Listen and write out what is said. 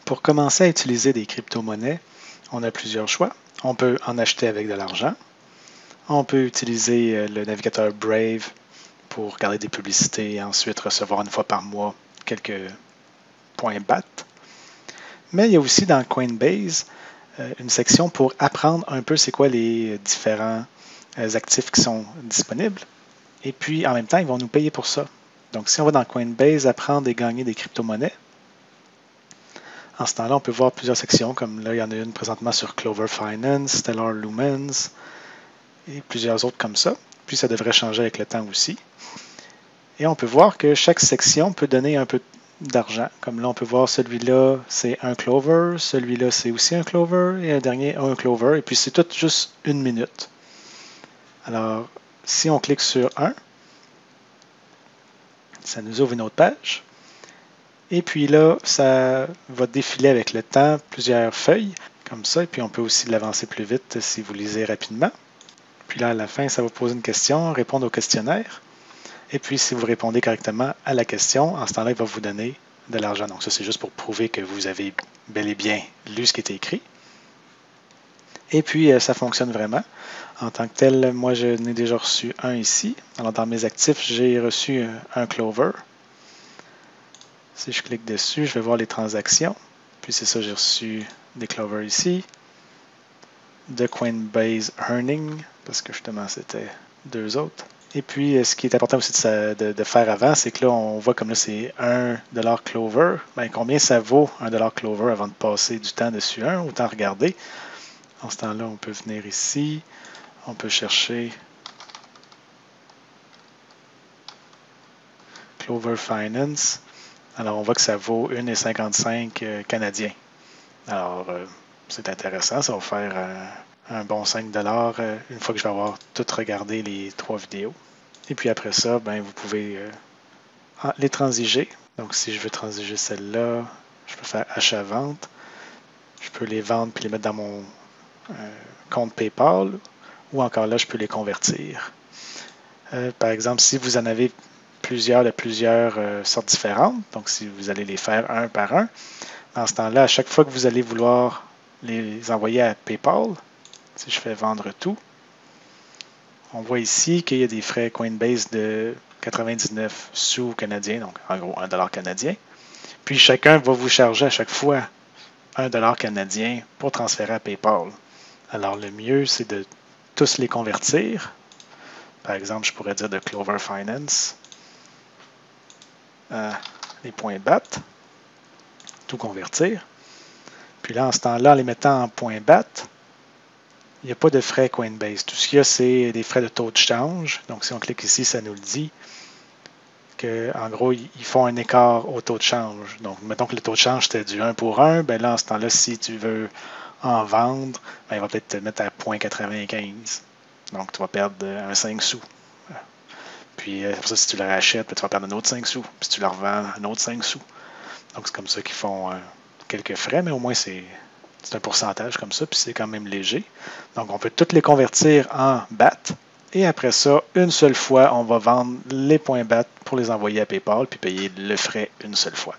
Pour commencer à utiliser des crypto-monnaies, on a plusieurs choix. On peut en acheter avec de l'argent. On peut utiliser le navigateur Brave pour regarder des publicités et ensuite recevoir une fois par mois quelques points BAT. Mais il y a aussi dans Coinbase une section pour apprendre un peu c'est quoi les différents actifs qui sont disponibles. Et puis en même temps, ils vont nous payer pour ça. Donc si on va dans Coinbase apprendre et gagner des crypto-monnaies, en ce temps-là, on peut voir plusieurs sections, comme là, il y en a une présentement sur Clover Finance, Stellar Lumens et plusieurs autres comme ça. Puis ça devrait changer avec le temps aussi. Et on peut voir que chaque section peut donner un peu d'argent. Comme là, on peut voir celui-là, c'est un Clover, celui-là, c'est aussi un Clover, et un dernier, un Clover. Et puis c'est tout juste 1 minute. Alors, si on clique sur un, ça nous ouvre une autre page. Et puis là, ça va défiler avec le temps plusieurs feuilles, comme ça. Et puis on peut aussi l'avancer plus vite si vous lisez rapidement. Puis là, à la fin, ça va vous poser une question, répondre au questionnaire. Et puis, si vous répondez correctement à la question, en ce temps-là, il va vous donner de l'argent. Donc ça, c'est juste pour prouver que vous avez bel et bien lu ce qui était écrit. Et puis, ça fonctionne vraiment. En tant que tel, moi, je n'ai déjà reçu un ici. Alors, dans mes actifs, j'ai reçu un Clover. Si je clique dessus, je vais voir les transactions. Puis c'est ça, j'ai reçu des Clover ici. De Coinbase Earning, parce que justement, c'était 2 autres. Et puis, ce qui est important aussi de faire avant, c'est que là, on voit comme là, c'est 1$ Clover. Bien, combien ça vaut 1$ Clover avant de passer du temps dessus un? Autant regarder. En ce temps-là, on peut venir ici. On peut chercher Clover Finance. Alors, on voit que ça vaut 1,55 canadiens. Alors, c'est intéressant. Ça va faire un bon 5$ une fois que je vais avoir tout regardé les 3 vidéos. Et puis après ça, ben, vous pouvez les transiger. Donc, si je veux transiger celle-là, je peux faire achat-vente. Je peux les vendre puis les mettre dans mon compte PayPal. Ou encore là, je peux les convertir. Par exemple, si vous en avez plusieurs de plusieurs sortes différentes, donc si vous allez les faire un par un, dans ce temps-là, à chaque fois que vous allez vouloir les envoyer à PayPal, si je fais vendre tout, on voit ici qu'il y a des frais Coinbase de 99 sous canadiens, donc en gros 1$ canadien. Puis chacun va vous charger à chaque fois 1$ canadien pour transférer à PayPal. Alors le mieux, c'est de tous les convertir. Par exemple, je pourrais dire de Clover Finance, les points BAT, tout convertir. Puis là, en ce temps-là, en les mettant en points BAT, il n'y a pas de frais Coinbase. Tout ce qu'il y a, c'est des frais de taux de change. Donc, si on clique ici, ça nous le dit qu'en gros, ils font un écart au taux de change. Donc, mettons que le taux de change, c'était du 1 pour 1. Bien là, en ce temps-là, si tu veux en vendre, bien, il va peut-être te mettre à 0,95. Donc, tu vas perdre un 5 sous. Puis, pour ça, si tu le rachètes, tu vas perdre un autre 5 sous. Puis, si tu le revends, un autre 5 sous. Donc, c'est comme ça qu'ils font quelques frais, mais au moins, c'est un pourcentage comme ça, puis c'est quand même léger. Donc, on peut toutes les convertir en BAT. Et après ça, une seule fois, on va vendre les points BAT pour les envoyer à PayPal, puis payer le frais une seule fois.